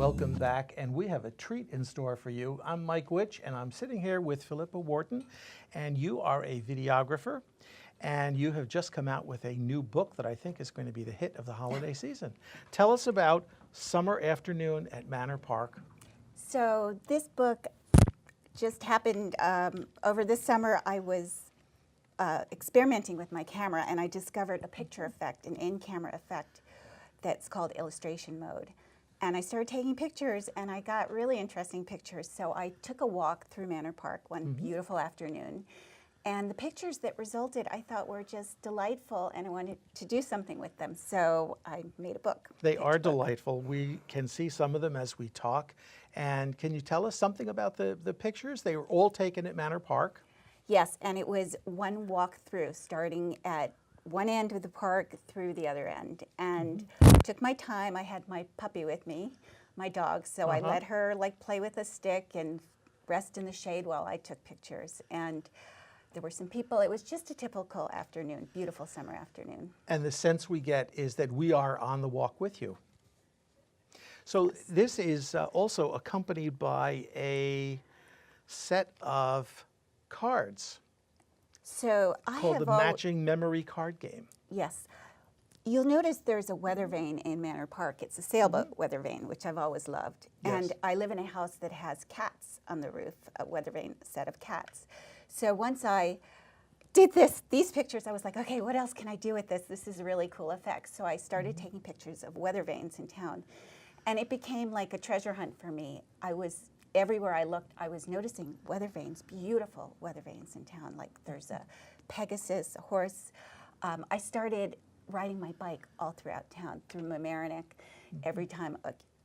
Welcome back, and we have a treat in store for you. I'm Mike Witch, and I'm sitting here with Philippa Wharton, and you are a videographer, and you have just come out with a new book that I think is going to be the hit of the holiday season. Tell us about Summer Afternoon at Manor Park. So this book just happened over this summer. I was experimenting with my camera, and I discovered a picture effect, an in-camera effect that's called illustration mode. And I started taking pictures, and I got really interesting pictures. So I took a walk through Manor Park one beautiful afternoon, and the pictures that resulted I thought were just delightful, and I wanted to do something with them. So I made a book. They are delightful. We can see some of them as we talk. And can you tell us something about the pictures? They were all taken at Manor Park. Yes, and it was one walk through, starting at one end of the park through the other end, and took my time. I had my puppy with me, my dog, so I let her play with a stick and rest in the shade while I took pictures. And there were some people. It was just a typical afternoon, beautiful summer afternoon. And the sense we get is that we are on the walk with you. So yes. This is also accompanied by a set of cards. So called the Matching Memory Card Game. Yes. You'll notice there's a weather vane in Manor Park. It's a sailboat weather vane, which I've always loved. Yes. And I live in a house that has cats on the roof, a weather vane set of cats. So once I did these pictures, I was like, okay, what else can I do with this? This is a really cool effect. So I started taking pictures of weather vanes in town. And it became like a treasure hunt for me. Everywhere I looked, I was noticing weather vanes, beautiful weather vanes in town. Like there's a Pegasus, a horse. I started riding my bike all throughout town, through Mamaroneck. Every time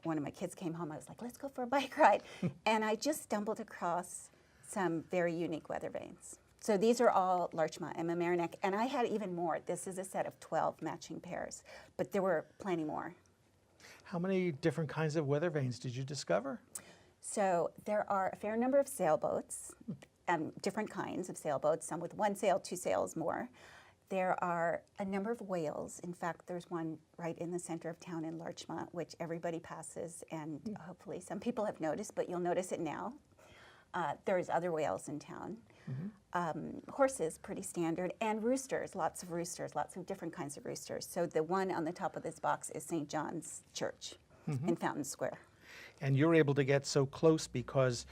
one of my kids came home, I was like, let's go for a bike ride. And I just stumbled across some very unique weather vanes. So these are all Larchmont and Mamaroneck, and I had even more. This is a set of 12 matching pairs, but there were plenty more. How many different kinds of weather vanes did you discover? So there are a fair number of sailboats, different kinds of sailboats, some with one sail, two sails more. There are a number of whales. In fact, there's one right in the center of town in Larchmont, which everybody passes, and hopefully some people have noticed, but you'll notice it now. There's other whales in town. Horses, pretty standard, and roosters, lots of different kinds of roosters. So the one on the top of this box is St. John's Church in Fountain Square. And you're able to get so close because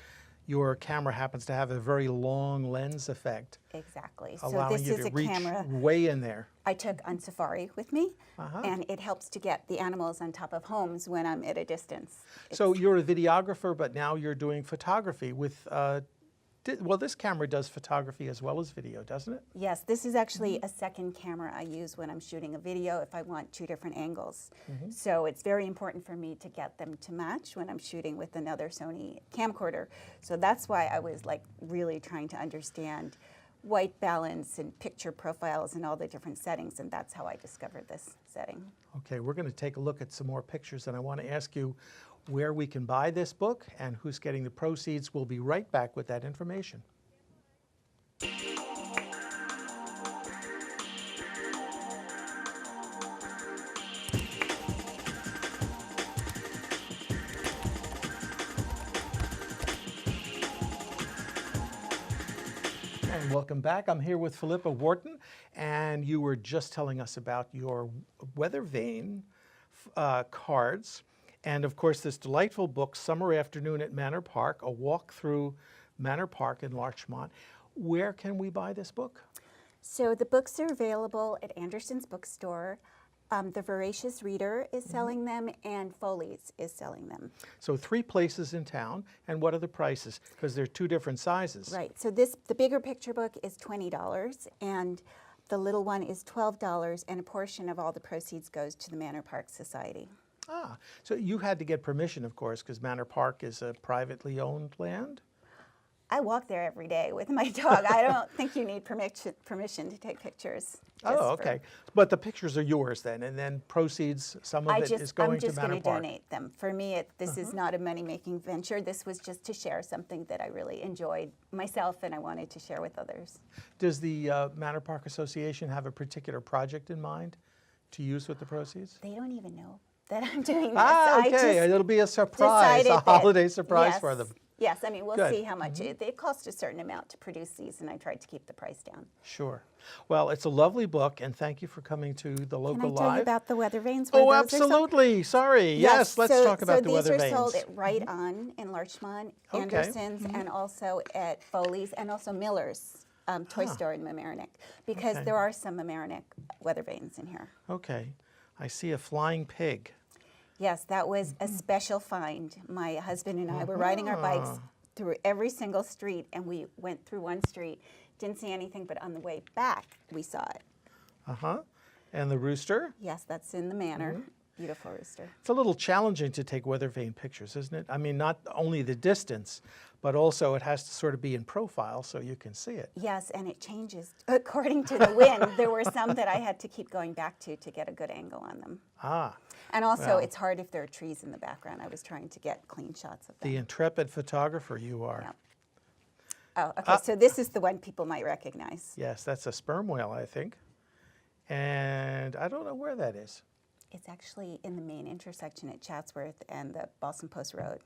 your camera happens to have a very long lens effect. Exactly. Allowing so this you is to a reach camera way in there. I took on safari with me, and it helps to get the animals on top of homes when I'm at a distance. So you're a videographer, but now you're doing photography with, well, this camera does photography as well as video, doesn't it? Yes, this is actually a second camera I use when I'm shooting a video if I want two different angles. So it's very important for me to get them to match when I'm shooting with another Sony camcorder. So that's why I was really trying to understand white balance and picture profiles and all the different settings, and that's how I discovered this setting. Okay, we're going to take a look at some more pictures, and I want to ask you where we can buy this book and who's getting the proceeds. We'll be right back with that information. And welcome back. I'm here with Philippa Wharton, and you were just telling us about your weather vane cards. And of course, this delightful book, Summer Afternoon at Manor Park, a walk through Manor Park in Larchmont. Where can we buy this book? So the books are available at Anderson's Bookstore. The Voracious Reader is selling them, and Foley's is selling them. So 3 places in town. And what are the prices? Because they're 2 different sizes. Right. So the bigger picture book is $20, and the little one is $12, and a portion of all the proceeds goes to the Manor Park Society. Ah, so you had to get permission, of course, because Manor Park is a privately owned land? I walk there every day with my dog. I don't think you need permission to take pictures. Oh, okay. But the pictures are yours then, and then proceeds, some of it is going to Manor Park. I'm just going to donate them. For me, this is not a money-making venture. This was just to share something that I really enjoyed myself and I wanted to share with others. Does the Manor Park Association have a particular project in mind to use with the proceeds? They don't even know. that I'm doing this. Ah, I okay. just It'll be a surprise, decided a that- holiday surprise yes, for them. Yes, I mean, we'll Good. see how much they cost a certain amount to produce these, and I tried to keep the price down. Sure. Well, it's a lovely book, and thank you for coming to the Can local I tell live. you about the weather vanes? Oh, where those are sold? absolutely. Sorry. Yes, let's talk about the weather So these are sold vanes. at Right On in Larchmont, Okay. Anderson's, and also at Foley's, and also Miller's Toy Store in Mamaroneck, because Okay. there are some Mamaroneck weather vanes in here. Okay. I see a flying pig. Yes, that was a special find. My husband and I were riding our bikes through every single street, and we went through one street, didn't see anything, but on the way back, we saw it. Uh-huh. And the rooster? Yes, that's in the Manor. Beautiful rooster. It's a little challenging to take weather vane pictures, isn't it? I mean, not only the distance, but also it has to sort of be in profile so you can see it. Yes, and it changes according to the wind. There were some that I had to keep going back to get a good angle on them. Ah, And also, Well. it's hard if there are trees in the background. I was trying to get clean shots of them. the intrepid photographer you are. Yep. Oh, okay, so this is the one people might recognize. Yes, that's a sperm whale, I think. And I don't know where that is. It's actually in the main intersection at Chatsworth and the Boston Post Road.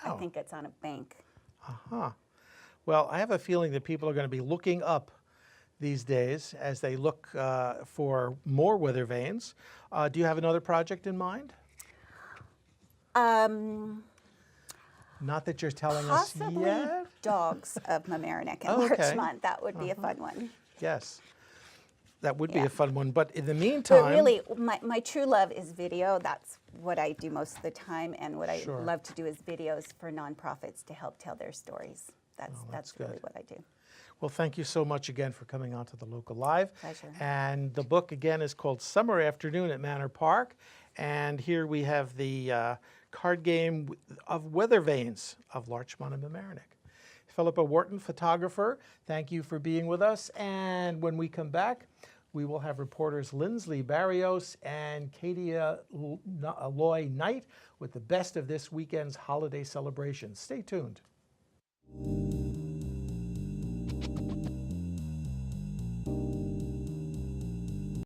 Wow. I think it's on a bank. Uh-huh. Well, I have a feeling that people are going to be looking up these days as they look for more weather vanes. Do you have another project in mind? Not that you're telling us Possibly yet? Dogs of Mamaroneck and Oh, okay. Larchmont. That would be a fun one. Yes. That would be Yeah. a fun one. But in the meantime... But really, my true love is video. That's what I do most of the time, and what Sure. I love to do is videos for nonprofits to help tell their stories. that's That's really good. what I do. Well, thank you so much again for coming on to the Local Live. Pleasure. And the book, again, is called Summer Afternoon at Manor Park. And here we have the card game of weather vanes of Larchmont and Mamaroneck. Philippa Wharton, photographer, thank you for being with us. And when we come back, we will have reporters Lindsley Barrios and Katia Loy Knight with the best of this weekend's holiday celebrations. Stay tuned.